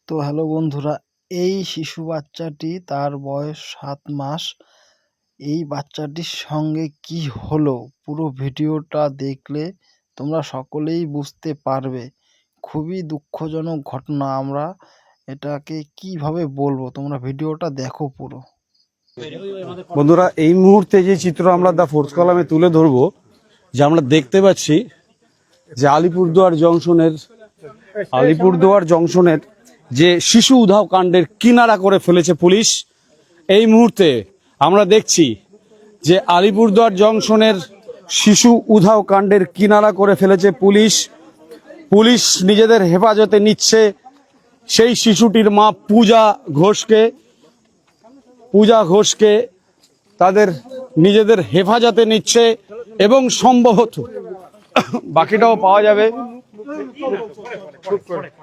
তো হ্যালো বন্ধুরা, এই শিশু বাচ্চাটি তার বয়স 7 মাস। এই বাচ্চাটির সঙ্গে কি হলো পুরো ভিডিওটা দেখলে তোমরা সকলেই বুঝতে পারবে। খুবই দুঃখজনক ঘটনা। আমরা এটাকে কিভাবে বলবো, তোমরা ভিডিওটা দেখো পুরো। বন্ধুরা, এই মুহূর্তে যে চিত্র আমরা দা ফোর্থ কলামে তুলে ধরবো, যে আমরা দেখতে পাচ্ছি যে আলিপুরদুয়ার জংশনের যে শিশু উধাও কাণ্ডের কিনারা করে ফেলেছে পুলিশ। এই মুহূর্তে আমরা দেখছি যে আলিপুরদুয়ার জংশনের শিশু উধাও কাণ্ডের কিনারা করে ফেলেছে পুলিশ নিজেদের হেফাজতে নিচ্ছে সেই শিশুটির মা পূজা ঘোষকে তাদের নিজেদের হেফাজতে নিচ্ছে এবং সম্ভবত বাকিটাও পাওয়া যাবে।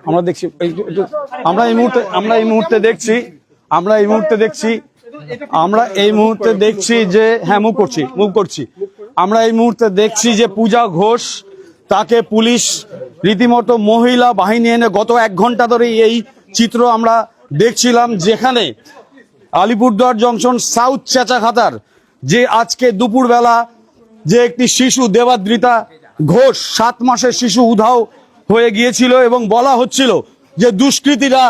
আমরা দেখছি আমরা এই মুহূর্তে দেখছি যে আমরা এই মুহূর্তে দেখছি যে পূজা ঘোষ, তাকে পুলিশ রীতিমতো মহিলা বাহিনী এনে গত 1 ঘন্টা ধরে এই চিত্র আমরা দেখছিলাম, যেখানে আলিপুরদুয়ার জংশন সাউথ চেঁচাখাতার যে আজকে দুপুরবেলা যে একটি শিশু দেবাদ্রিতা ঘোষ 7 মাসের শিশু উধাও হয়ে গিয়েছিল এবং বলা হচ্ছিল যে দুষ্কৃতীরা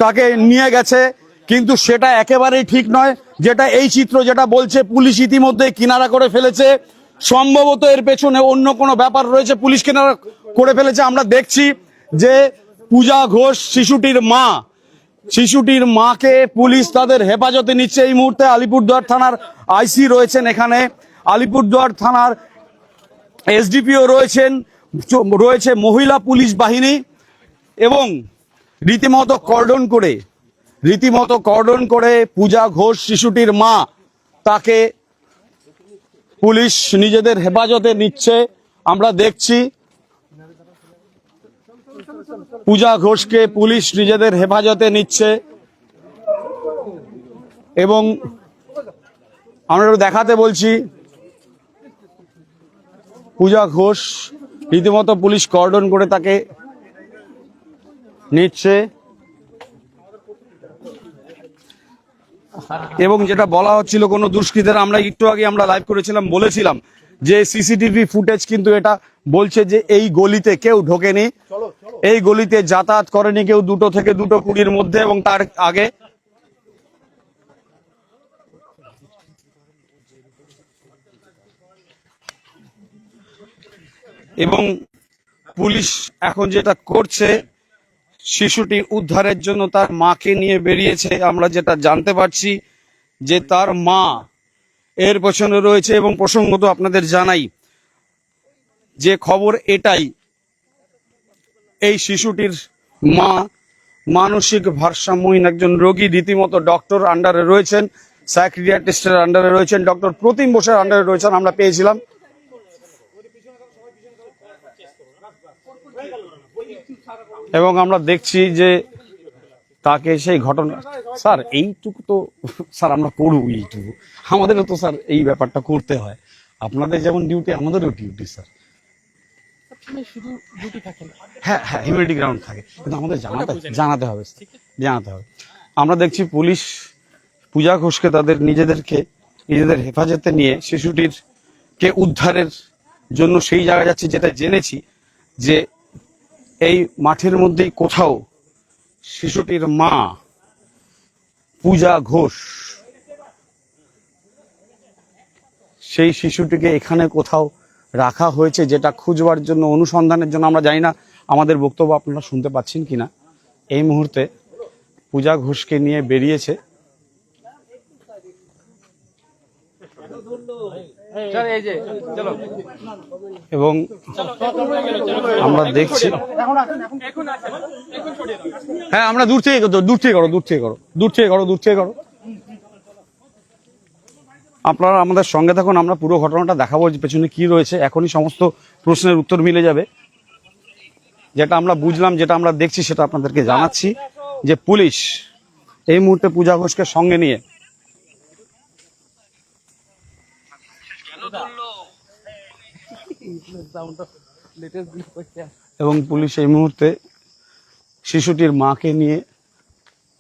তাকে নিয়ে গেছে, কিন্তু সেটা একেবারেই ঠিক নয়। যেটা এই চিত্র যেটা বলছে, পুলিশ ইতিমধ্যে কিনারা করে ফেলেছে। সম্ভবত এর পেছনে অন্য কোনো ব্যাপার রয়েছে, পুলিশ কিনারা করে ফেলেছে। আমরা দেখছি যে পূজা ঘোষ শিশুটির মাকে পুলিশ তাদের হেফাজতে নিচ্ছে। এই মুহূর্তে আলিপুরদুয়ার থানার আইসি রয়েছেন, এখানে আলিপুরদুয়ার থানার এসডিপিও রয়েছে মহিলা পুলিশ বাহিনী, এবং রীতিমতো কর্ডন করে পূজা ঘোষ শিশুটির মা, তাকে পুলিশ নিজেদের হেফাজতে নিচ্ছে। আমরা দেখছি পূজা ঘোষকে পুলিশ নিজেদের হেফাজতে নিচ্ছে এবং আমরা দেখাতে বলছি পূজা ঘোষ রীতিমতো পুলিশ কর্ডন করে তাকে নিচ্ছে। এবং যেটা বলা হচ্ছিল কোনো দুষ্কৃতীরা, আমরা একটু আগে আমরা লাইভ করেছিলাম, বলেছিলাম যে সিসিটিভি ফুটেজ কিন্তু এটা বলছে যে এই গলিতে কেউ ঢোকেনি, এই গলিতে যাতায়াত করেনি কেউ 2টো থেকে 2:20-র মধ্যে এবং তার আগে। এবং পুলিশ এখন যেটা করছে, শিশুটি উদ্ধারের জন্য তার মাকে নিয়ে বেরিয়েছে। আমরা যেটা জানতে পারছি যে তার মা এর পেছনে রয়েছে। এবং প্রসঙ্গত আপনাদের জানাই যে খবর এটাই, এই শিশুটির মা মানসিক ভারসাম্যহীন একজন রোগী, রীতিমতো ডক্টর আন্ডারে রয়েছেন, সাইকিয়াট্রিস্টের আন্ডারে রয়েছেন, ডক্টর প্রতিম বোসের আন্ডারে রয়েছেন। আমরা পেয়েছিলাম এবং আমরা দেখছি যে তাকে সেই ঘটনা, স্যার এইটুকু তো স্যার আমরা করবো, এইটুকু আমাদেরও তো স্যার এই ব্যাপারটা করতে হয়। আপনাদের যেমন ডিউটি আমাদেরও ডিউটি স্যার। হ্যাঁ, হিউম্যানিটি গ্রাউন্ড থাকে, কিন্তু আমাদের জানাতে হবে। আমরা দেখছি পুলিশ পূজা ঘোষকে তাদের নিজেদের হেফাজতে নিয়ে শিশুটির কে উদ্ধারের জন্য সেই জায়গায় যাচ্ছে। যেটা জেনেছি যে এই মাঠের মধ্যেই কোথাও শিশুটির মা পূজা ঘোষ, সেই শিশুটিকে এখানে কোথাও রাখা হয়েছে, যেটা খুঁজবার জন্য, অনুসন্ধানের জন্য। আমরা জানি না আমাদের বক্তব্য আপনারা শুনতে পাচ্ছেন কিনা। এই মুহূর্তে পূজা ঘোষকে নিয়ে বেরিয়েছে এবং আমরা দেখছি, হ্যাঁ আমরা দূর থেকে করো। আপনারা আমাদের সঙ্গে থাকুন, আমরা পুরো ঘটনাটা দেখাবো যে পেছনে কি রয়েছে। এখনই সমস্ত প্রশ্নের উত্তর মিলে যাবে। যেটা আমরা বুঝলাম, যেটা আমরা দেখছি, সেটা আপনাদেরকে জানাচ্ছি যে পুলিশ এই মুহূর্তে পূজা ঘোষকে সঙ্গে নিয়ে এবং পুলিশ এই মুহূর্তে শিশুটির মাকে নিয়ে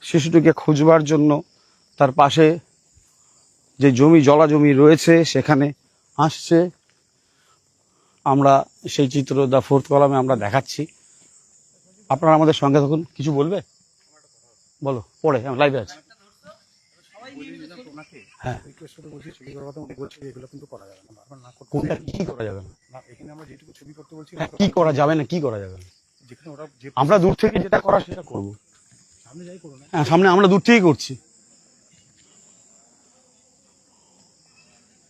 শিশুটিকে খুঁজবার জন্য তার পাশে যে জমি জলা জমি রয়েছে সেখানে আসছে। আমরা সেই চিত্র দ্য ফোর্থ কলামে আমরা দেখাচ্ছি, আপনারা আমাদের সঙ্গে থাকুন। কিছু বলবে? বলো, পরে লাইভে আছে। হ্যাঁ, কোনটা কি করা যাবে না? হ্যাঁ, কি করা যাবে না, কি করা যাবে না? আমরা দূর থেকে যেটা করা সেটা করবো। হ্যাঁ, সামনে আমরা দূর থেকেই করছি।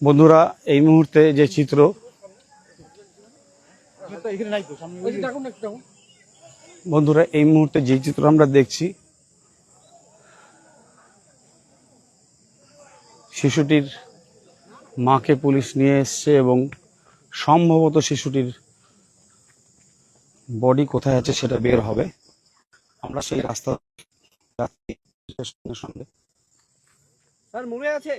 বন্ধুরা, এই মুহূর্তে যে চিত্র, বন্ধুরা এই মুহূর্তে যে চিত্র আমরা দেখছি, শিশুটির মাকে পুলিশ নিয়ে এসছে এবং সম্ভবত শিশুটির বডি কোথায় আছে সেটা বের হবে। আমরা সেই রাস্তা সঙ্গে সঙ্গে স্যার মনে আছে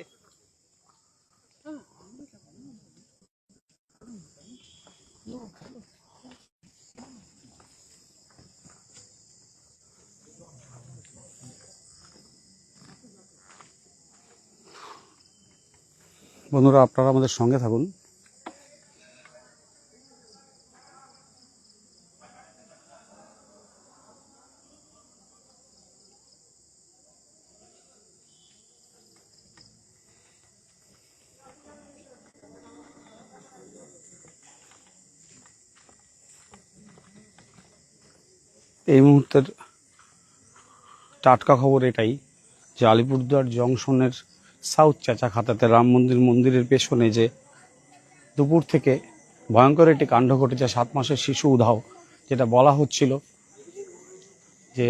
বন্ধুরা, আপনারা আমাদের সঙ্গে থাকুন। এই মুহূর্তের টাটকা খবর এটাই যে আলিপুরদুয়ার জংশনের সাউথ চাচাখাতাতে রাম মন্দিরের পেছনে যে দুপুর থেকে ভয়ঙ্কর একটি কাণ্ড ঘটেছে, 7 মাসের শিশু উধাও, যেটা বলা হচ্ছিল যে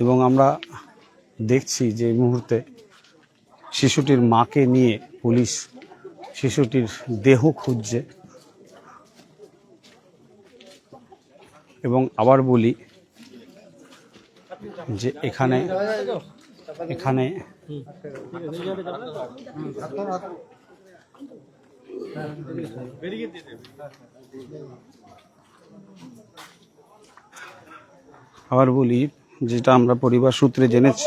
এবং আমরা দেখছি যে এই মুহূর্তে শিশুটির মাকে নিয়ে পুলিশ শিশুটির দেহ খুঁজছে। এবং আবার বলি যে এখানে আবার বলি যেটা আমরা পরিবার সূত্রে জেনেছি,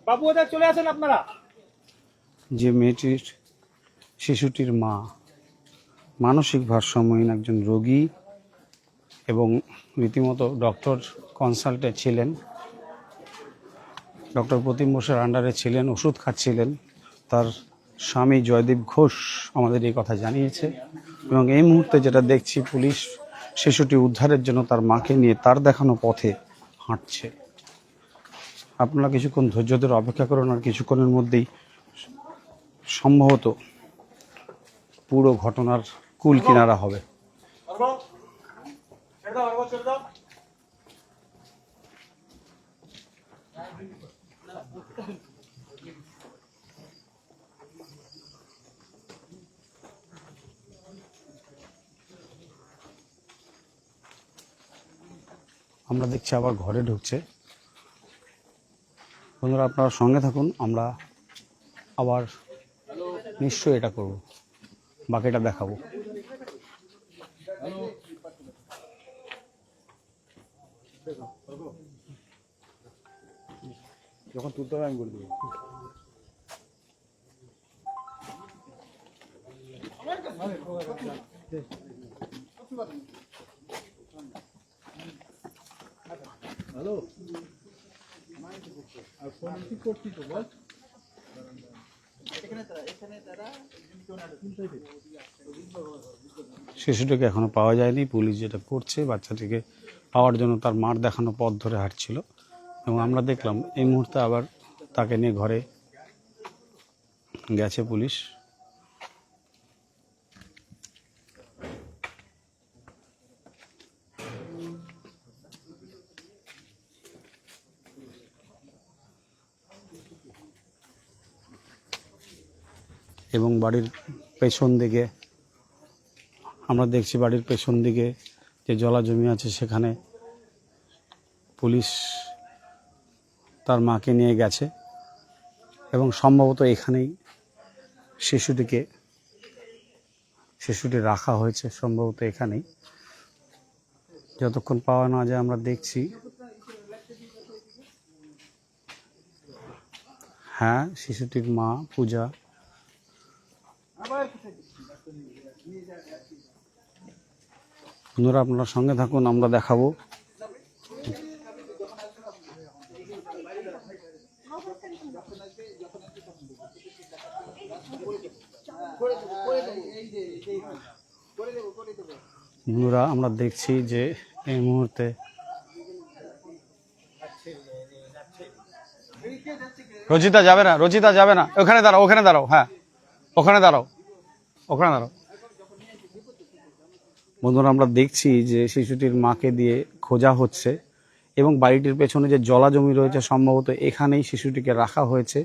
বাবু ওটা চলে আসেন আপনারা, যে মেয়েটির শিশুটির মা মানসিক ভারসাম্যহীন একজন রোগী এবং রীতিমতো ডক্টর কনসাল্টে ছিলেন, ডক্টর প্রতিম বোসের আন্ডারে ছিলেন, ওষুধ খাচ্ছিলেন। তার স্বামী জয়দীপ ঘোষ আমাদের এই কথা জানিয়েছে। এবং এই মুহূর্তে যেটা দেখছি, পুলিশ শিশুটি উদ্ধারের জন্য তার মাকে নিয়ে তার দেখানো পথে হাঁটছে। আপনারা কিছুক্ষণ ধৈর্য ধরে অপেক্ষা করুন, আর কিছুক্ষণের মধ্যেই সম্ভবত পুরো ঘটনার কুল কিনারা হবে। আমরা দেখছি আবার ঘরে ঢুকছে। বন্ধুরা, আপনারা সঙ্গে থাকুন, আমরা আবার নিশ্চয়ই এটা করব, বাকিটা দেখাবো। যখন তুলতে হবে আমি বলে দেবো। হ্যালো, আর ফোন কি করছিস তো বল। শিশুটিকে এখনো পাওয়া যায়নি। পুলিশ যেটা করছে, বাচ্চাটিকে পাওয়ার জন্য তার মার দেখানো পথ ধরে হাঁটছিল এবং আমরা দেখলাম এই মুহূর্তে আবার তাকে নিয়ে ঘরে গেছে পুলিশ। এবং বাড়ির পেছন দিকে আমরা দেখছি, বাড়ির পেছন দিকে যে জলা জমি আছে সেখানে পুলিশ তার মাকে নিয়ে গেছে এবং সম্ভবত এখানেই শিশুটি রাখা হয়েছে, সম্ভবত এখানেই। যতক্ষণ পাওয়া না যায় আমরা দেখছি। হ্যাঁ, শিশুটির মা পূজা। বন্ধুরা আপনারা সঙ্গে থাকুন, আমরা দেখাবো। বন্ধুরা আমরা দেখছি যে এই মুহূর্তে রচিতা যাবে না, রচিতা যাবে না, ওখানে দাঁড়াও, ওখানে দাঁড়াও, হ্যাঁ ওখানে দাঁড়াও, ওখানে দাঁড়াও। বন্ধুরা আমরা দেখছি যে শিশুটির মাকে দিয়ে খোঁজা হচ্ছে এবং বাড়িটির পেছনে যে জলা জমি রয়েছে সম্ভবত এখানেই শিশুটিকে রাখা হয়েছে।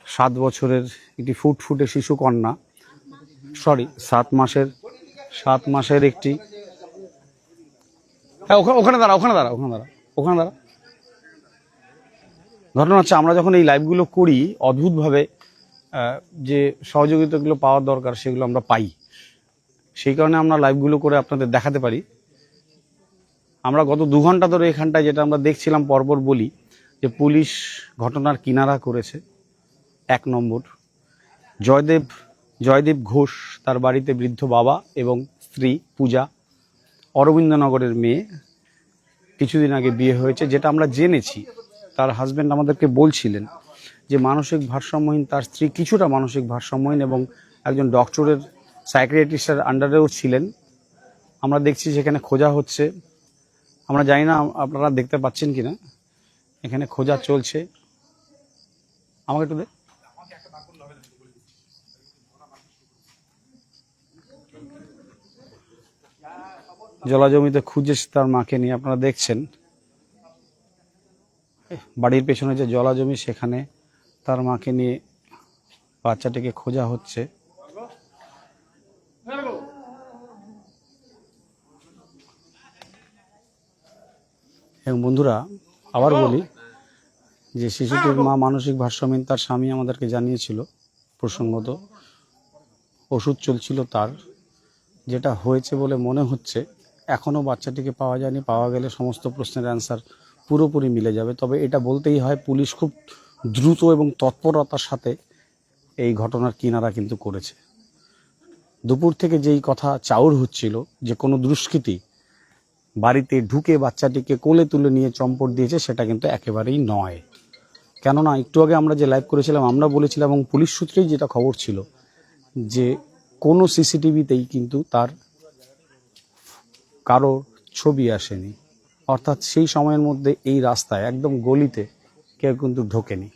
7 বছরের একটি ফুটফুটে শিশু কন্যা, 7 মাসের একটি। হ্যাঁ ওখানে দাঁড়াও, ওখানে দাঁড়াও, ওখানে দাঁড়াও, ওখানে দাঁড়াও। ঘটনা হচ্ছে আমরা যখন এই লাইভগুলো করি অদ্ভুতভাবে যে সহযোগিতাগুলো পাওয়ার দরকার সেগুলো আমরা পাই, সেই কারণে আমরা লাইভগুলো করে আপনাদের দেখাতে পারি। আমরা গত 2 ঘন্টা ধরে এখানটায় যেটা আমরা দেখছিলাম পরপর বলি যে পুলিশ ঘটনার কিনারা করেছে। 1 নম্বর জয়দেব ঘোষ, তার বাড়িতে বৃদ্ধ বাবা এবং স্ত্রী পূজা, অরবিন্দনগরের মেয়ে, কিছুদিন আগে বিয়ে হয়েছে। যেটা আমরা জেনেছি, তার হাজব্যান্ড আমাদেরকে বলছিলেন যে মানসিক ভারসাম্যহীন তার স্ত্রী, কিছুটা মানসিক ভারসাম্যহীন এবং একজন ডক্টরের সাইকিয়াট্রিস্টের আন্ডারেও ছিলেন। আমরা দেখছি সেখানে খোঁজা হচ্ছে। আমরা জানি না আপনারা দেখতে পাচ্ছেন কিনা, এখানে খোঁজা চলছে। আমাকে একটু দে। জলাজমিতে খুঁজে তার মাকে নিয়ে আপনারা দেখছেন বাড়ির পেছনে যে জলাজমি সেখানে তার মাকে নিয়ে বাচ্চাটিকে খোঁজা হচ্ছে। এবং বন্ধুরা আবার বলি যে শিশুটির মা মানসিক ভারসাম্যহীন, তার স্বামী আমাদেরকে জানিয়েছিল প্রসঙ্গত ওষুধ চলছিল তার, যেটা হয়েছে বলে মনে হচ্ছে। এখনও বাচ্চাটিকে পাওয়া যায়নি, পাওয়া গেলে সমস্ত প্রশ্নের অ্যান্সার পুরোপুরি মিলে যাবে। তবে এটা বলতেই হয় পুলিশ খুব দ্রুত এবং তৎপরতার সাথে এই ঘটনার কিনারা কিন্তু করেছে। দুপুর থেকে যেই কথা চাউর হচ্ছিল যে কোনো দুষ্কৃতী বাড়িতে ঢুকে বাচ্চাটিকে কোলে তুলে নিয়ে চম্পট দিয়েছে, সেটা কিন্তু একেবারেই নয়। কেননা একটু আগে আমরা যে লাইভ করেছিলাম আমরা বলেছিলাম, এবং পুলিশ সূত্রেই যেটা খবর ছিল, যে কোনো সিসিটিভিতেই কিন্তু তার কারো ছবি আসেনি। অর্থাৎ সেই সময়ের মধ্যে এই রাস্তায় একদম গলিতে কেউ কিন্তু ঢোকেনি।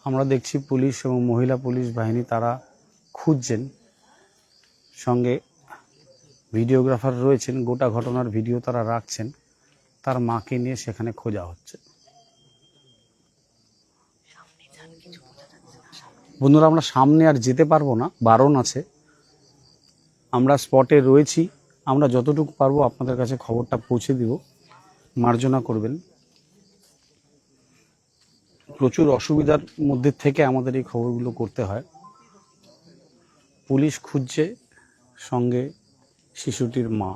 আমরা দেখছি পুলিশ এবং মহিলা পুলিশ বাহিনী তারা খুঁজছেন, সঙ্গে ভিডিওগ্রাফার রয়েছেন, গোটা ঘটনার ভিডিও তারা রাখছেন। তার মাকে নিয়ে সেখানে খোঁজা হচ্ছে। বন্ধুরা আমরা সামনে আর যেতে পারবো না, বারণ আছে। আমরা স্পটে রয়েছি, আমরা যতটুকু পারবো আপনাদের কাছে খবরটা পৌঁছে দিব, মার্জনা করবেন। প্রচুর অসুবিধার মধ্যে থেকে আমাদের এই খবরগুলো করতে হয়। পুলিশ খুঁজছে, সঙ্গে শিশুটির মা।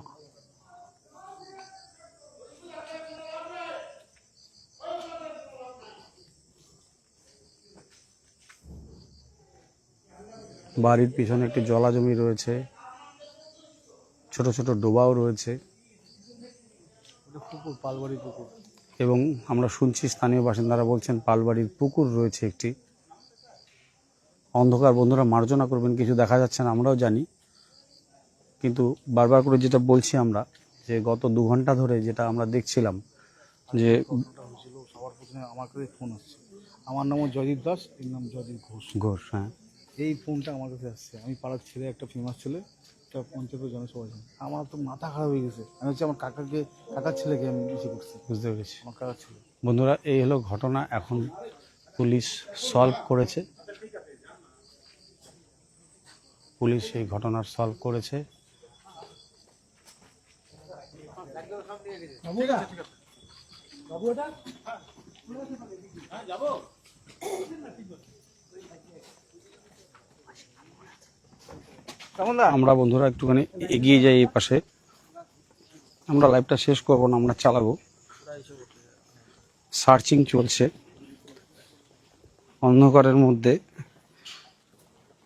বাড়ির পিছনে একটি জলাজমি রয়েছে, ছোট ছোট ডোবাও রয়েছে, এবং আমরা শুনছি স্থানীয় বাসিন্দারা বলছেন পালবাড়ির পুকুর রয়েছে একটি। অন্ধকার, বন্ধুরা মার্জনা করবেন, কিছু দেখা যাচ্ছে না আমরাও জানি, কিন্তু বারবার করে যেটা বলছি আমরা, যে গত 2 ঘন্টা ধরে যেটা আমরা দেখছিলাম যে সবার প্রথমে আমার কাছে ফোন আসছে। আমার নামও জয়দীপ দাস, এর নাম জয়দীপ ঘোষ। ঘোষ, হ্যাঁ, এই ফোনটা আমার কাছে আসছে। আমি পাড়ার ছেলে, একটা ফেমাস ছেলে, একটা পঞ্চায়েতের জনসভা আছে। আমার তো মাথা খারাপ হয়ে গেছে। আমি হচ্ছে আমার কাকার ছেলেকে আমি বেশি করছি। বুঝতে পেরেছি। আমার কাকার ছেলে। বন্ধুরা, এই হলো ঘটনা। এখন পুলিশ সলভ করেছে, পুলিশ এই ঘটনার সলভ করেছে। আমরা বন্ধুরা একটুখানি এগিয়ে যাই এই পাশে। আমরা লাইভটা শেষ করবো না, আমরা চালাবো। সার্চিং চলছে অন্ধকারের মধ্যে,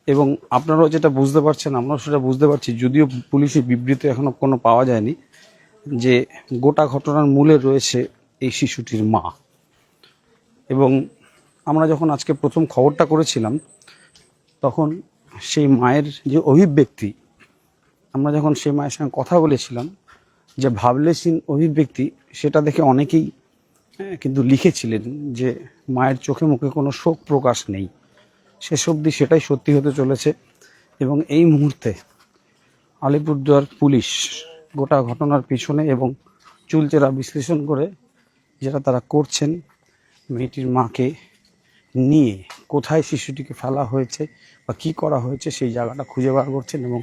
এবং আপনারাও যেটা বুঝতে পারছেন, আমরাও সেটা বুঝতে পারছি, যদিও পুলিশি বিবৃতি এখনো কোনো পাওয়া যায়নি, যে গোটা ঘটনার মূলে রয়েছে এই শিশুটির মা। এবং আমরা যখন আজকে প্রথম খবরটা করেছিলাম, তখন সেই মায়ের যে অভিব্যক্তি, আমরা যখন সেই মায়ের সঙ্গে কথা বলেছিলাম, যে ভাবলেশীন অভিব্যক্তি, সেটা দেখে অনেকেই কিন্তু লিখেছিলেন যে মায়ের চোখে মুখে কোনো শোক প্রকাশ নেই। শেষ অবধি সেটাই সত্যি হতে চলেছে। এবং এই মুহূর্তে আলিপুরদুয়ার পুলিশ গোটা ঘটনার পিছনে এবং চুলচেরা বিশ্লেষণ করে যেটা তারা করছেন, মেয়েটির মাকে নিয়ে কোথায় শিশুটিকে ফেলা হয়েছে বা কী করা হয়েছে সেই জায়গাটা খুঁজে বার করছেন। এবং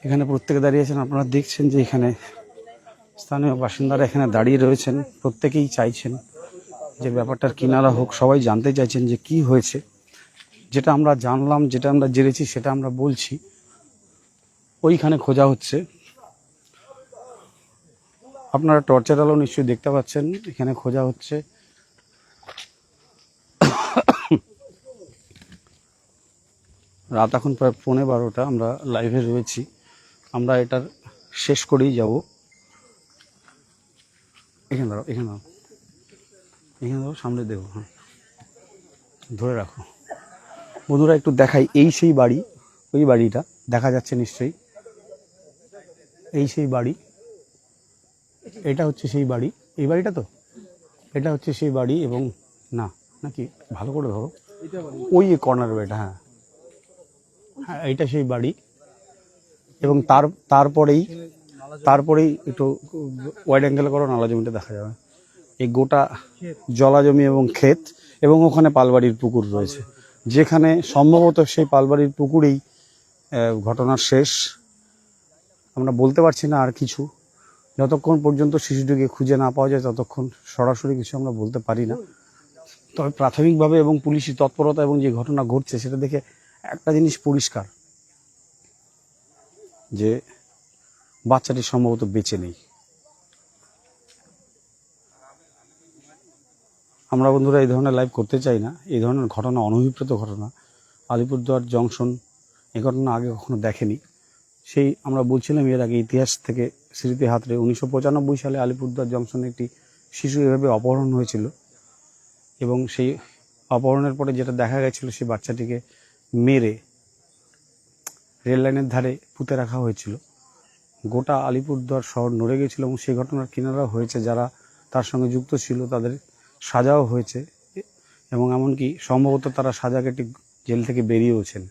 এখানে প্রত্যেকে দাঁড়িয়েছেন, আপনারা দেখছেন যে এখানে স্থানীয় বাসিন্দারা এখানে দাঁড়িয়ে রয়েছেন। প্রত্যেকেই চাইছেন যে ব্যাপারটার কিনারা হোক, সবাই জানতে চাইছেন যে কি হয়েছে। যেটা আমরা জানলাম, যেটা আমরা জেনেছি, সেটা আমরা বলছি। ওইখানে খোঁজা হচ্ছে, আপনারা টর্চের আলো নিশ্চয়ই দেখতে পাচ্ছেন, এখানে খোঁজা হচ্ছে। রাত এখন প্রায় 11:15, আমরা লাইভে রয়েছি। আমরা এটার শেষ করেই যাব। এখানে দাঁড়াও, এখানে দাঁড়াও, এখানে দাঁড়াও, সামনে দেবো, হ্যাঁ ধরে রাখো। বন্ধুরা একটু দেখাই, এই সেই বাড়ি, ওই বাড়িটা দেখা যাচ্ছে নিশ্চয়ই, এই সেই বাড়ি, এটা হচ্ছে সেই বাড়ি, এই বাড়িটা তো, এটা হচ্ছে সেই বাড়ি। এবং না নাকি ভালো করে ধরো, ওই কর্নার বাড়িটা, হ্যাঁ হ্যাঁ এইটা সেই বাড়ি। এবং তারপরেই একটু ওয়াইড অ্যাঙ্গেল করো, নালা জমিটা দেখা যাবে। এই গোটা জলা জমি এবং ক্ষেত, এবং ওখানে পালবাড়ির পুকুর রয়েছে, যেখানে সম্ভবত সেই পালবাড়ির পুকুরেই ঘটনার শেষ। আমরা বলতে পারছি না আর কিছু, যতক্ষণ পর্যন্ত শিশুটিকে খুঁজে না পাওয়া যায় ততক্ষণ সরাসরি কিছু আমরা বলতে পারি না। তবে প্রাথমিকভাবে এবং পুলিশি তৎপরতা এবং যে ঘটনা ঘটছে সেটা দেখে একটা জিনিস পরিষ্কার, যে বাচ্চাটি সম্ভবত বেঁচে নেই। আমরা বন্ধুরা এই ধরনের লাইভ করতে চাই না, এই ধরনের ঘটনা অনভিপ্রেত ঘটনা। আলিপুরদুয়ার জংশন এই ঘটনা আগে কখনো দেখেনি। সেই আমরা বলছিলাম এর আগে ইতিহাস থেকে স্মৃতি হাতড়ে 1995 সালে আলিপুরদুয়ার জংশনে একটি শিশু এভাবে অপহরণ হয়েছিল। এবং সেই অপহরণের পরে যেটা দেখা গেছিল, সেই বাচ্চাটিকে মেরে রেল লাইনের ধারে পুঁতে রাখা হয়েছিল। গোটা আলিপুরদুয়ার শহর নড়ে গেছিল এবং সেই ঘটনার কিনারা হয়েছে, যারা তার সঙ্গে যুক্ত ছিল তাদের সাজাও হয়েছে, এবং এমনকি সম্ভবত তারা সাজা কেটে জেল থেকে বেরিয়েওছেন।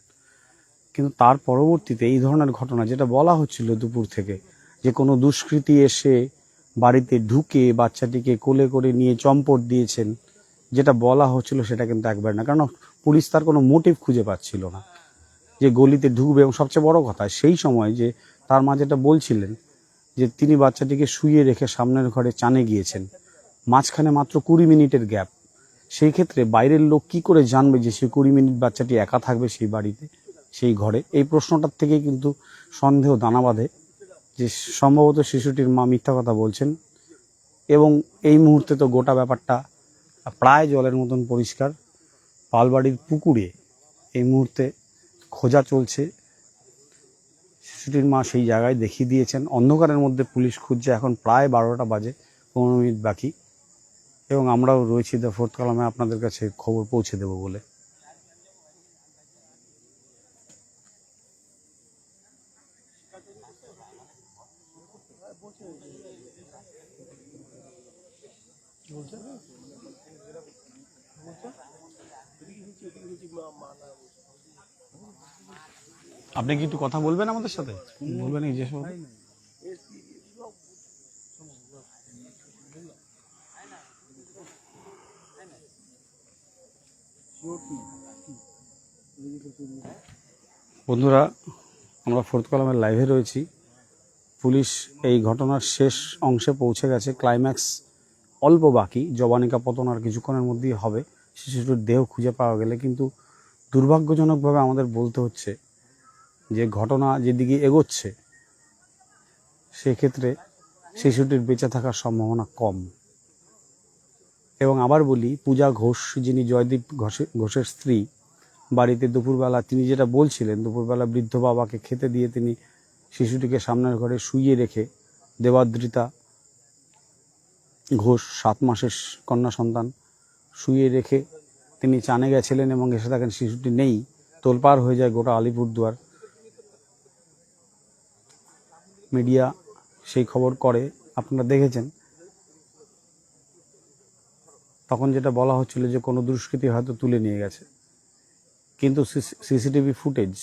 কিন্তু তার পরবর্তীতে এই ধরনের ঘটনা, যেটা বলা হচ্ছিল দুপুর থেকে, যে কোনো দুষ্কৃতী এসে বাড়িতে ঢুকে বাচ্চাটিকে কোলে করে নিয়ে চম্পট দিয়েছেন, যেটা বলা হচ্ছিল সেটা কিন্তু একবার না। কারণ পুলিশ তার কোনো মোটিভ খুঁজে পাচ্ছিল না যে গলিতে ঢুকবে। এবং সবচেয়ে বড় কথা, সেই সময় যে তার মা যেটা বলছিলেন, যে তিনি বাচ্চাটিকে শুইয়ে রেখে সামনের ঘরে চানে গিয়েছেন, মাঝখানে মাত্র 20 মিনিটের গ্যাপ। সেই ক্ষেত্রে বাইরের লোক কি করে জানবে যে সেই 20 মিনিট বাচ্চাটি একা থাকবে সেই বাড়িতে, সেই ঘরে? এই প্রশ্নটার থেকেই কিন্তু সন্দেহ দানা বাঁধে যে সম্ভবত শিশুটির মা মিথ্যা কথা বলছেন। এবং এই মুহূর্তে তো গোটা ব্যাপারটা প্রায় জলের মতন পরিষ্কার। পালবাড়ির পুকুরে এই মুহূর্তে খোঁজা চলছে। শিশুটির মা সেই জায়গায় দেখিয়ে দিয়েছেন। অন্ধকারের মধ্যে পুলিশ খুঁজছে। এখন প্রায় 12টা বাজে, 15 মিনিট বাকি, এবং আমরাও রয়েছি দ্য ফোর্থ কলামে আপনাদের কাছে খবর পৌঁছে দেব বলে। আপনি কি একটু কথা বলবেন আমাদের সাথে? বলবেন এই যে সব বন্ধুরা, আমরা ফোর্থ কলামের লাইভে রয়েছি। পুলিশ এই ঘটনার শেষ অংশে পৌঁছে গেছে, ক্লাইম্যাক্স অল্প বাকি, জবানিকা পতন আর কিছুক্ষণের মধ্যেই হবে। শিশুটির দেহ খুঁজে পাওয়া গেলে কিন্তু দুর্ভাগ্যজনকভাবে আমাদের বলতে হচ্ছে যে ঘটনা যেদিকে এগোচ্ছে সেক্ষেত্রে শিশুটির বেঁচে থাকার সম্ভাবনা কম। এবং আবার বলি, পূজা ঘোষ যিনি জয়দীপ ঘোষের স্ত্রী, বাড়িতে দুপুরবেলা তিনি যেটা বলছিলেন, দুপুরবেলা বৃদ্ধ বাবাকে খেতে দিয়ে তিনি শিশুটিকে সামনের ঘরে শুইয়ে রেখে, দেবাদ্রিতা ঘোষ 7 মাসের কন্যা সন্তান শুইয়ে রেখে তিনি চানে গেছিলেন এবং এসে দেখেন শিশুটি নেই। তোলপাড় হয়ে যায় গোটা আলিপুরদুয়ার। মিডিয়া সেই খবর করে, আপনারা দেখেছেন। তখন যেটা বলা হচ্ছিল যে কোনো দুষ্কৃতী হয়তো তুলে নিয়ে গেছে, কিন্তু সিসিটিভি ফুটেজ,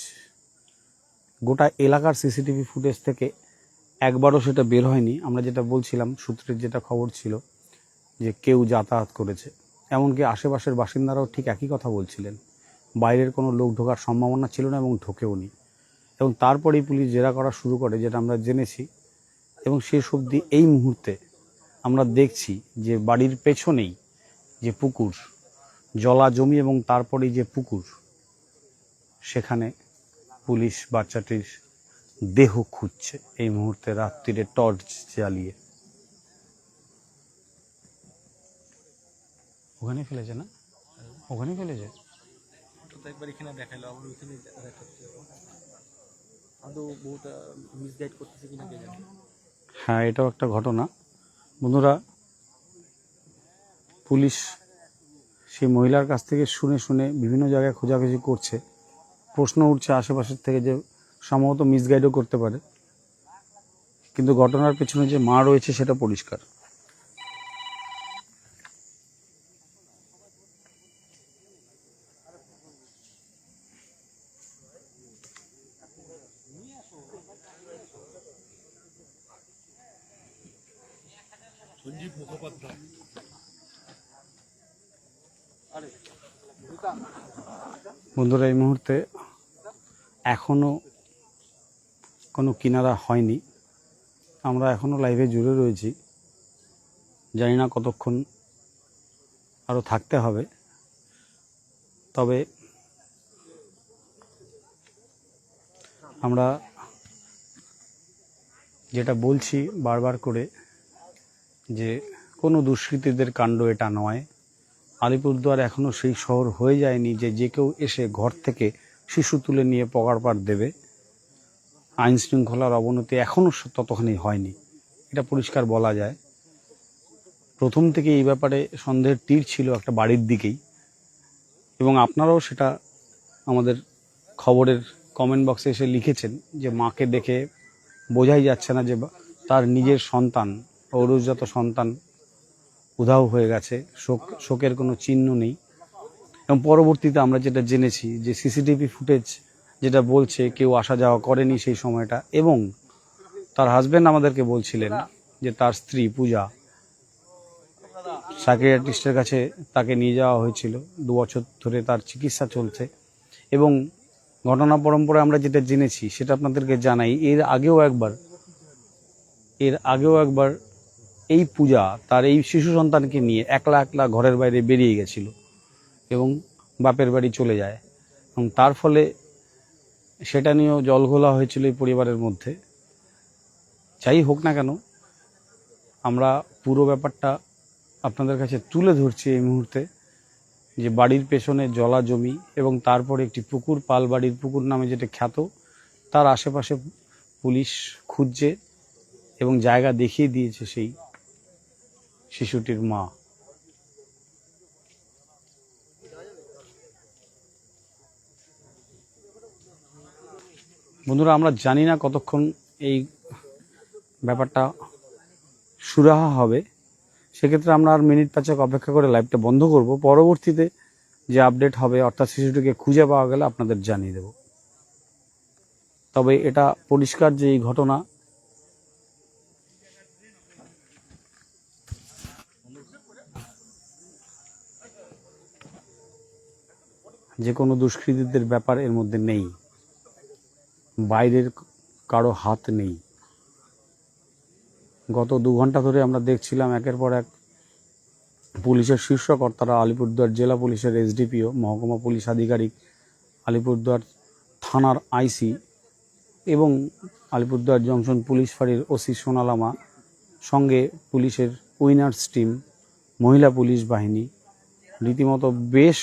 গোটা এলাকার সিসিটিভি ফুটেজ থেকে একবারও সেটা বের হয়নি। আমরা যেটা বলছিলাম, সূত্রের যেটা খবর ছিল যে কেউ যাতায়াত করেছে, এমনকি আশেপাশের বাসিন্দারাও ঠিক একই কথা বলছিলেন। বাইরের কোনো লোক ঢোকার সম্ভাবনা ছিল না এবং ঢোকেওনি। এবং তারপরেই পুলিশ জেরা করা শুরু করে, যেটা আমরা জেনেছি। এবং শেষ অবধি এই মুহূর্তে আমরা দেখছি যে বাড়ির পেছনেই যে পুকুর, জলা জমি এবং তারপরেই যে পুকুর, সেখানে পুলিশ বাচ্চাটির দেহ খুঁজছে এই মুহূর্তে রাত্রিরে টর্চ জ্বালিয়ে। ওখানে ফেলেছে না? ওখানে ফেলেছে। একবার এখানে দেখাইলো, আবার ওইখানে দেখাচ্ছে। আদৌ বহুটা মিসগাইড করতেছে কিনা কে জানে। হ্যাঁ, এটাও একটা ঘটনা। বন্ধুরা, পুলিশ সেই মহিলার কাছ থেকে শুনে শুনে বিভিন্ন জায়গায় খোঁজাখুঁজি করছে। প্রশ্ন উঠছে আশেপাশের থেকে যে সম্ভবত মিসগাইডও করতে পারে, কিন্তু ঘটনার পেছনে যে মা রয়েছে সেটা পরিষ্কার। বন্ধুরা, এই মুহূর্তে এখনো কোনো কিনারা হয়নি। আমরা এখনো লাইভে জুড়ে রয়েছি, জানি না কতক্ষণ আরও থাকতে হবে। তবে আমরা যেটা বলছি বারবার করে যে কোনো দুষ্কৃতীদের কাণ্ড এটা নয়। আলিপুরদুয়ার এখনও সেই শহর হয়ে যায়নি যে যে কেউ এসে ঘর থেকে শিশু তুলে নিয়ে পগারপাড় দেবে। আইন শৃঙ্খলার অবনতি এখনও ততখানি হয়নি, এটা পরিষ্কার বলা যায়। প্রথম থেকে এই ব্যাপারে সন্দেহের তীর ছিল একটা বাড়ির দিকেই, এবং আপনারাও সেটা আমাদের খবরের কমেন্ট বক্সে এসে লিখেছেন যে মাকে দেখে বোঝাই যাচ্ছে না যে তার নিজের সন্তান, ঔরসজাত সন্তান উধাও হয়ে গেছে, শোকের কোনো চিহ্ন নেই। এবং পরবর্তীতে আমরা যেটা জেনেছি যে সিসিটিভি ফুটেজ যেটা বলছে কেউ আসা যাওয়া করেনি সেই সময়টা, এবং তার হাজব্যান্ড আমাদেরকে বলছিলেন যে তার স্ত্রী পূজা, সাইকিয়াট্রিস্টের কাছে তাকে নিয়ে যাওয়া হয়েছিল, 2 বছর ধরে তার চিকিৎসা চলছে। এবং ঘটনা পরম্পরায় আমরা যেটা জেনেছি সেটা আপনাদেরকে জানাই, এর আগেও একবার এই পূজা তার এই শিশু সন্তানকে নিয়ে একলা একলা ঘরের বাইরে বেরিয়ে গেছিল এবং বাপের বাড়ি চলে যায়, এবং তার ফলে সেটা নিয়েও জলঘোলা হয়েছিল এই পরিবারের মধ্যে। যাই হোক না কেন, আমরা পুরো ব্যাপারটা আপনাদের কাছে তুলে ধরছি এই মুহূর্তে, যে বাড়ির পেছনে জলা জমি এবং তারপরে একটি পুকুর, পালবাড়ির পুকুর নামে যেটা খ্যাত, তার আশেপাশে পুলিশ খুঁজছে এবং জায়গা দেখিয়ে দিয়েছে সেই শিশুটির মা। বন্ধুরা, আমরা জানি না কতক্ষণ এই ব্যাপারটা সুরাহা হবে, সেক্ষেত্রে আমরা আর মিনিট 5 অপেক্ষা করে লাইভটা বন্ধ করব। পরবর্তীতে যে আপডেট হবে, অর্থাৎ শিশুটিকে খুঁজে পাওয়া গেলে আপনাদের জানিয়ে দেব। তবে এটা পরিষ্কার যে এই ঘটনা যে কোনো দুষ্কৃতীদের ব্যাপার এর মধ্যে নেই, বাইরের কারো হাত নেই। গত 2 ঘন্টা ধরে আমরা দেখছিলাম একের পর এক পুলিশের শীর্ষ কর্তারা, আলিপুরদুয়ার জেলা পুলিশের এসডিপিও, মহকুমা পুলিশ আধিকারিক, আলিপুরদুয়ার থানার আইসি এবং আলিপুরদুয়ার জংশন পুলিশ ফাঁড়ির ওসি সোনালামা, সঙ্গে পুলিশের উইনার্স টিম, মহিলা পুলিশ বাহিনী, রীতিমতো বেশ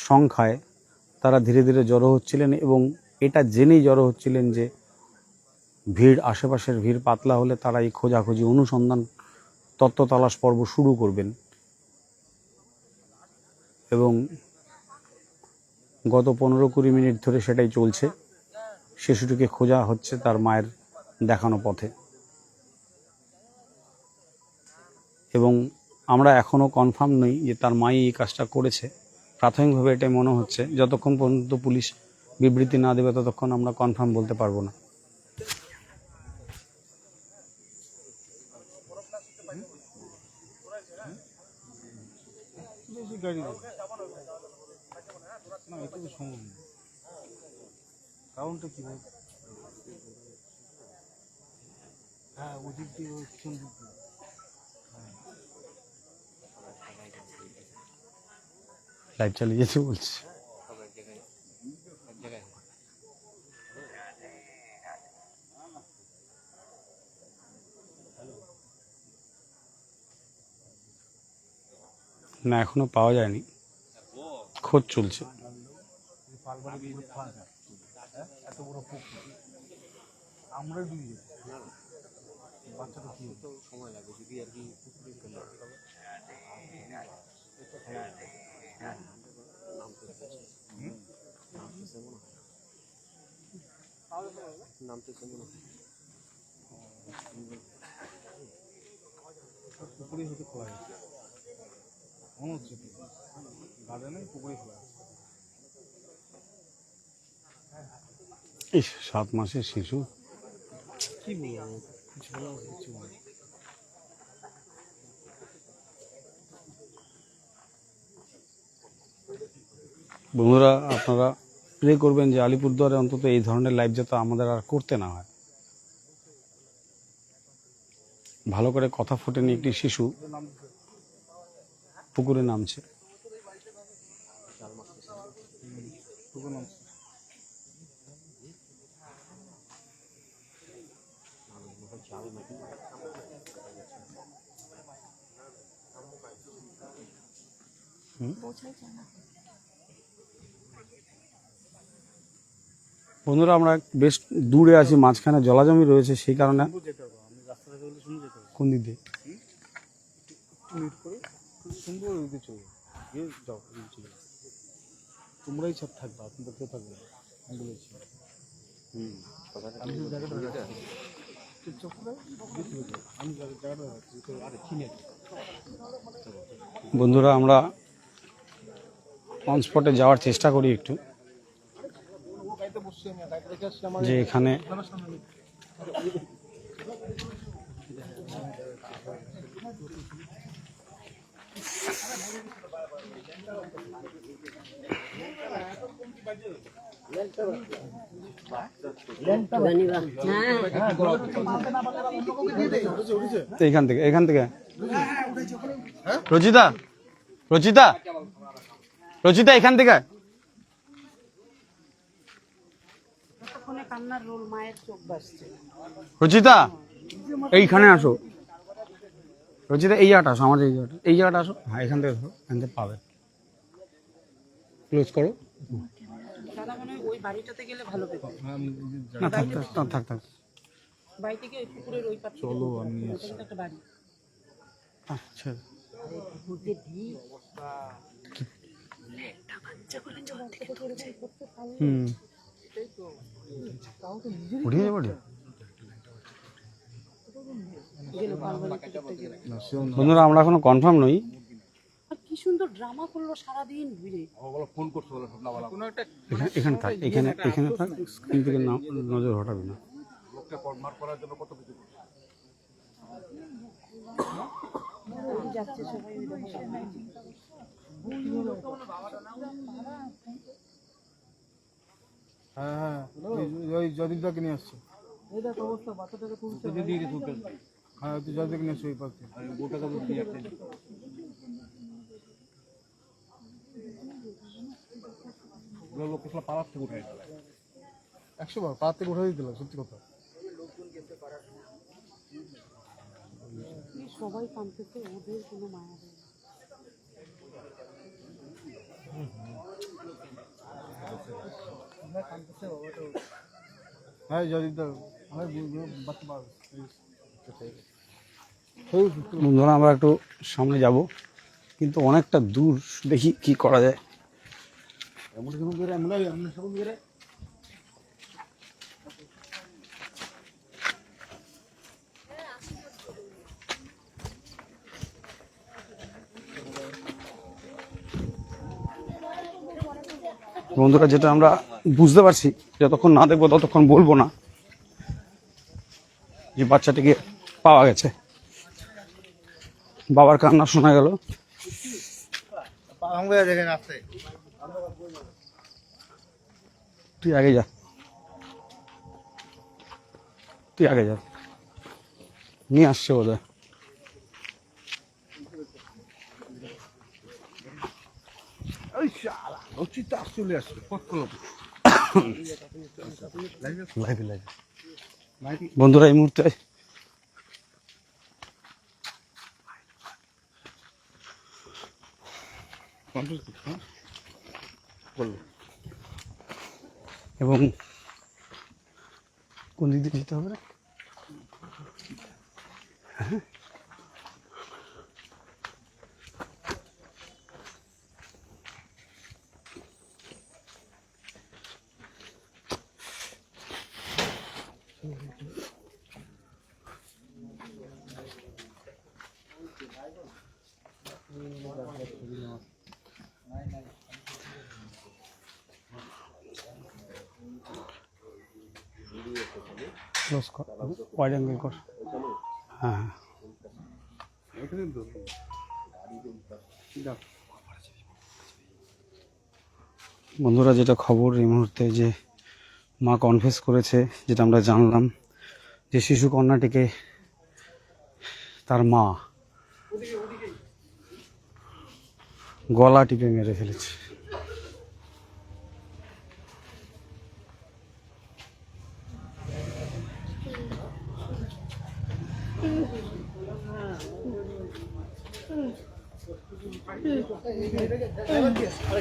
সংখ্যায় তারা ধীরে ধীরে জড়ো হচ্ছিলেন এবং এটা জেনেই জড়ো হচ্ছিলেন যে ভিড়, আশেপাশের ভিড় পাতলা হলে তারা এই খোঁজাখুঁজি, অনুসন্ধান, তত্ত্ব তালাশ পর্ব শুরু করবেন। এবং গত 15-20 মিনিট ধরে সেটাই চলছে। শিশুটিকে খোঁজা হচ্ছে তার মায়ের দেখানো পথে, এবং আমরা এখনও কনফার্ম নই যে তার মাই এই কাজটা করেছে। প্রাথমিকভাবে এটাই মনে হচ্ছে, যতক্ষণ পর্যন্ত পুলিশ বিবৃতি না দেবে ততক্ষণ আমরা কনফার্ম বলতে পারবো না। গাড়ি না, এটা তো সম্ভব না। কারণটা কি ভাই? হ্যাঁ, ওদিক দিয়ে পিছন দিক দিয়ে। লাইভ চালিয়ে যেতে বলছে। না, এখনো পাওয়া যায়নি, খোঁজ চলছে। এত বড় পুকুর আমরা ডুবে যাই, বাচ্চাটা কি সময় লাগবে যদি আর কি পুকুরে পুকুরে হতে খোলা গেছে মনে হচ্ছে, গার্ডেনে পুকুরে খোলা গেছে। 7 মাসের শিশু, কি বলবো, কিছু বলা কিছু বলে। বন্ধুরা আপনারা প্রে করবেন যে আলিপুরদুয়ারে অন্তত এই ধরনের লাইভ যাতে আমাদের আর করতে না হয়। ভালো করে কথা ফোটেনি একটি শিশু পুকুরে নামছে। বন্ধুরা আমরা বেশ দূরে আছি, মাঝখানে জলাজমি রয়েছে, সেই কারণে। কোন দিক দিয়ে? তোমরাই সব থাকবে, আপনাদের কেউ থাকবে না, আমি বলেছি। বন্ধুরা আমরা অন স্পটে যাওয়ার চেষ্টা করি একটু, যে এখানে এখান থেকে রচিতা রচিতা রচিতা এখান থেকে রচিতা এইখানে আসো, রচিতা এই জায়গাটা আসো, আমার এই জায়গাটা আসো। হ্যাঁ, এখান থেকে ধরো, এখান থেকে পাবে। ক্লোজ করো। ওই বাড়িটাতে গেলে ভালো পেতো। না, থাক থাক। বাড়ি থেকে ওই পুকুরের ওই পাশে চলো, আমি একটা বাড়ি। আচ্ছা, উঠিয়ে যাবো। বন্ধুরা আমরা এখনো কনফার্ম নই কি সুন্দর ড্রামা করলো সারাদিন ঘুরে। ফোন করতে বলো সন্ধ্যাবেলা কোনো একটা এখানে থাক, এখানে থাক, স্ক্রিন থেকে নজর হটাবি না। লোককে মার করার জন্য কত কিছু করছে। যাচ্ছে সবাই ওই দেখো। হ্যাঁ ওই জদিকদাকে নিয়ে আসছে। এই দেখো অবস্থা, বাচ্চাটাকে তুলছে। হ্যাঁ তুই জদিক নিয়ে আসছে ওই পাশে গোটাকে দিয়ে একটা লোককে পাড়ার থেকে উঠে 100 বার পাড়ার থেকে উঠে দিল সত্যি কথা। সবাই কাঁদতেছে, ওদের কোনো মায়া নেই। হ্যাঁ জদিকদা আমার বাচ্চা পাবে। বন্ধুরা আমরা একটু সামনে যাব, কিন্তু অনেকটা দূর, দেখি কি করা যায়। বন্ধুরা যেটা আমরা বুঝতে পারছি, যতক্ষণ না দেখবো ততক্ষণ বলবো না যে বাচ্চাটিকে পাওয়া গেছে। বাবার কান্না শোনা গেল। তুই আগে যা, তুই আগে যা, নিয়ে আসছে বোধহয়। চলে আসছে বন্ধুরা এই মুহূর্তে এবং কোন দিক দিয়ে যেতে হবে না? ক্লোজ কর, ওয়াইড অ্যাঙ্গেল কর। হ্যাঁ বন্ধুরা, যেটা খবর এই মুহূর্তে, যে মা কনফেস করেছে, যেটা আমরা জানলাম, যে শিশু কন্যাটিকে তার মা গলা টিপে মেরে ফেলেছে।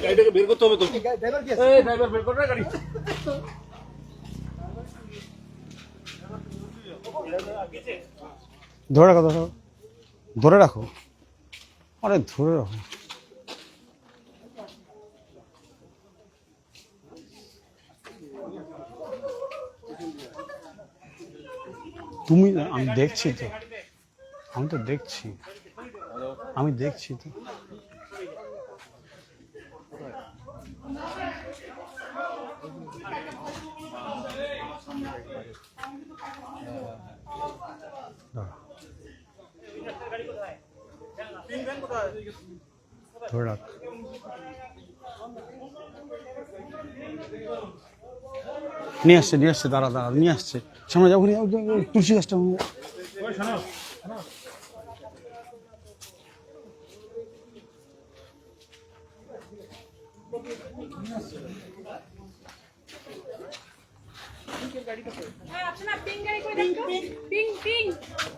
গাড়িটাকে বের করতে হবে তো। ড্রাইভার বের কর না গাড়ি। ধরে রাখো, ধরে রাখো, ধরে রাখো, আরে ধরে রাখো। তুমি, আমি দেখছি তো, আমি তো দেখছি, আমি দেখছি তো। ধরে রাখ। নিয়ে আসছে, নিয়ে আসছে, দাঁড়া দাঁড়া, নিয়ে আসছে। সামনে যাবো, তুলসী গাছটা।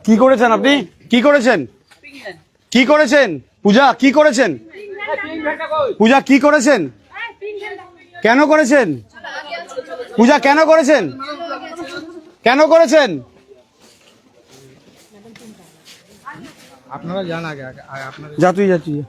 কি করেছেন আপনি? কি করেছেন? কি করেছেন পূজা? কি করেছেন পূজা? কি করেছেন? কেন করেছেন পূজা? কেন করেছেন? কেন করেছেন? আপনারা যান আগে, আপনারা যা, তুই যা, তুই যা।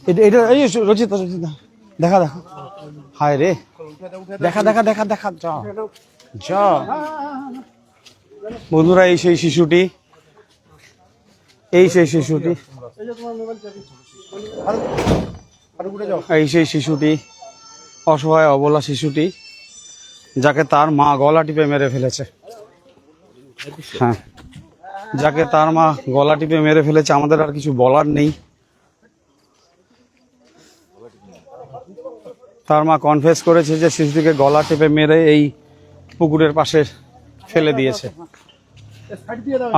এটা এই রচিতা, রচিতা দেখা দেখা, হায় রে, দেখা দেখা দেখা দেখা, যা যা। বন্ধুরা, এই সেই শিশুটি, এই সেই শিশুটি, এই সেই শিশুটি, অসহায় অবলা শিশুটি, যাকে তার মা গলা টিপে মেরে ফেলেছে। হ্যাঁ, যাকে তার মা গলা টিপে মেরে ফেলেছে। আমাদের আর কিছু বলার নেই। তার মা কনফেস করেছে যে শিশুটিকে গলা টিপে মেরে এই পুকুরের পাশে ফেলে দিয়েছে।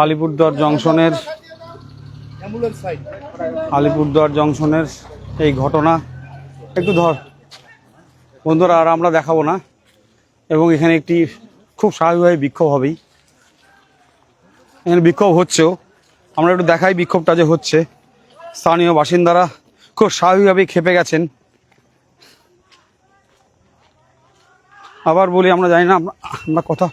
আলিপুরদুয়ার জংশনের এই ঘটনা। একটু ধর বন্ধুরা, আর আমরা দেখাবো না। এবং এখানে একটি খুব স্বাভাবিকভাবে বিক্ষোভ হবেই, এখানে বিক্ষোভ হচ্ছেও। আমরা একটু দেখাই বিক্ষোভটা যে হচ্ছে। স্থানীয় বাসিন্দারা খুব স্বাভাবিকভাবেই ক্ষেপে গেছেন। আবার বলি, আমরা জানি না, আমরা কথা,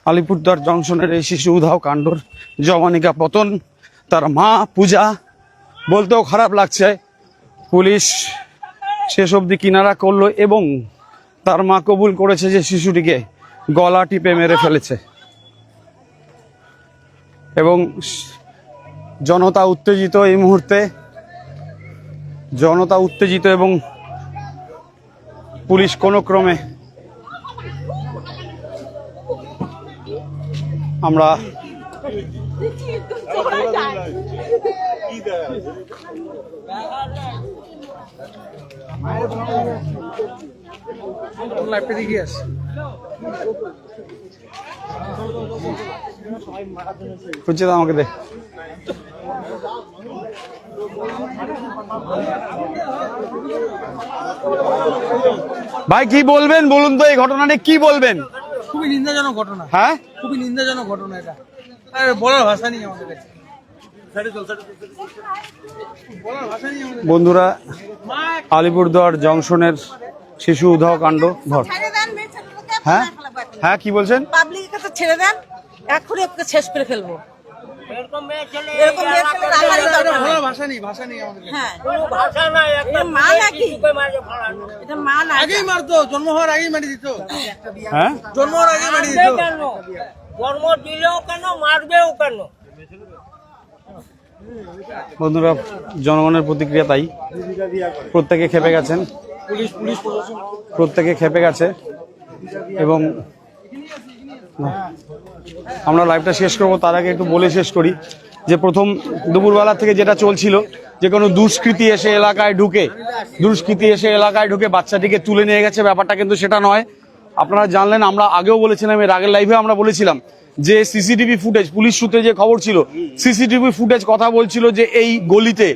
আলিপুরদুয়ার জংশনের এই শিশু উধাও কাণ্ডর জবানিকা পতন, তার মা পূজা, বলতেও খারাপ লাগছে। পুলিশ শেষ অবধি কিনারা করলো এবং তার মা কবুল করেছে যে শিশুটিকে গলা টিপে মেরে ফেলেছে। এবং জনতা উত্তেজিত এই মুহূর্তে, জনতা উত্তেজিত এবং পুলিশ কোনো ক্রমে, আমরা খুঁজে দাও, আমাকে দে। ভাই কি বলবেন বলুন তো, এই ঘটনা নিয়ে কি বলবেন? খুবই নিন্দাজনক ঘটনা। হ্যাঁ, খুবই নিন্দাজনক ঘটনা এটা। আরে বলার ভাষা নেই আমাদের কাছে। বলার ভাষা নেই আমাদের। বন্ধুরা, আলিপুরদুয়ার জংশনের শিশু উধাও কাণ্ড। ধর, হ্যাঁ হ্যাঁ, কি বলছেন? পাবলিকের কাছে ছেড়ে দেন, এখনই ওকে শেষ করে ফেলবো। এরকম মেয়ে ছেলে রাখারই দরকার নেই। ভাষা নেই, ভাষা নেই আমাদের কাছে। হ্যাঁ, ভাষা নাই। এটা মা নাকি? এটা মা না। আগেই মারতো, জন্ম হওয়ার আগেই মারি দিত। হ্যাঁ, জন্ম হওয়ার আগেই মারি দিত। জন্ম দিলেও কেন, মারবেও কেন? বন্ধুরা, জনগণের প্রতিক্রিয়া তাই। প্রত্যেকে ক্ষেপে গেছেন, প্রত্যেকে ক্ষেপে গেছে। এবং আমরা লাইভটা শেষ করবো, তার আগে একটু বলে শেষ করি যে প্রথম দুপুরবেলা থেকে যেটা চলছিল, যে কোনো দুষ্কৃতী এসে এলাকায় ঢুকে বাচ্চাটিকে তুলে নিয়ে গেছে, ব্যাপারটা কিন্তু সেটা নয়। আপনারা জানলেন, আমরা আগেও বলেছিলাম, এর আগের লাইভে আমরা বলেছিলাম যে সিসিটিভি ফুটেজ, পুলিশ সূত্রে যে খবর ছিল, সিসিটিভি ফুটেজ কথা বলছিল যে এই গলিতে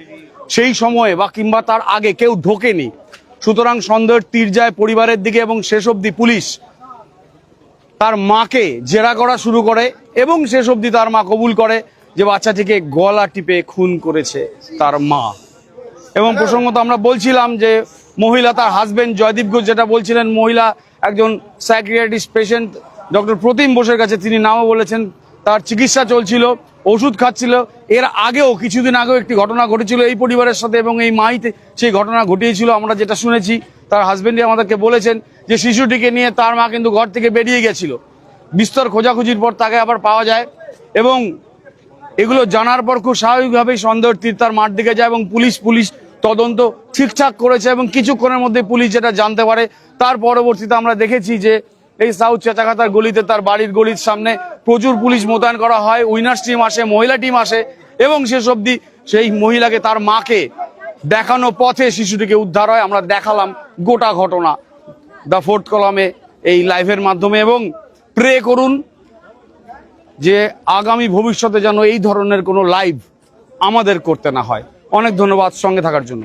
সেই সময়ে বা কিংবা তার আগে কেউ ঢোকেনি। সুতরাং সন্দেহের তীর যায় পরিবারের দিকে এবং শেষ অবধি পুলিশ তার মাকে জেরা করা শুরু করে এবং শেষ অবধি তার মা কবুল করে যে বাচ্চাটিকে গলা টিপে খুন করেছে তার মা। এবং প্রসঙ্গত আমরা বলছিলাম যে মহিলা, তার হাজবেন্ড জয়দীপ ঘোষ যেটা বলছিলেন, মহিলা একজন সাইকিয়াট্রিস্ট পেশেন্ট ডক্টর প্রতিম বোসের কাছে, তিনি নামও বলেছেন, তার চিকিৎসা চলছিল, ওষুধ খাচ্ছিল। এর আগেও কিছুদিন আগেও একটি ঘটনা ঘটেছিল এই পরিবারের সাথে এবং এই মাইতে সেই ঘটনা ঘটিয়েছিল। আমরা যেটা শুনেছি, তার হাজবেন্ডই আমাদেরকে বলেছেন যে শিশুটিকে নিয়ে তার মা কিন্তু ঘর থেকে বেরিয়ে গেছিল। বিস্তর খোঁজাখুঁজির পর তাকে আবার পাওয়া যায় এবং এগুলো জানার পর খুব স্বাভাবিকভাবেই সন্দেহের তীর তার মার দিকে যায় এবং পুলিশ তদন্ত ঠিকঠাক করেছে এবং কিছুক্ষণের মধ্যে পুলিশ যেটা জানতে পারে, তার পরবর্তীতে আমরা দেখেছি যে এই সাউথ চেঁচাখাতার গলিতে, তার বাড়ির গলির সামনে প্রচুর পুলিশ মোতায়েন করা হয়, উইনার্স টিম আসে, মহিলা টিম আসে এবং শেষ অবধি সেই মহিলাকে, তার মাকে দেখানো পথে শিশুটিকে উদ্ধার হয়। আমরা দেখালাম গোটা ঘটনা দ্য ফোর্থ কলামে এই লাইভের মাধ্যমে। এবং প্রে করুন যে আগামী ভবিষ্যতে যেন এই ধরনের কোনো লাইভ আমাদের করতে না হয়। অনেক ধন্যবাদ সঙ্গে থাকার জন্য।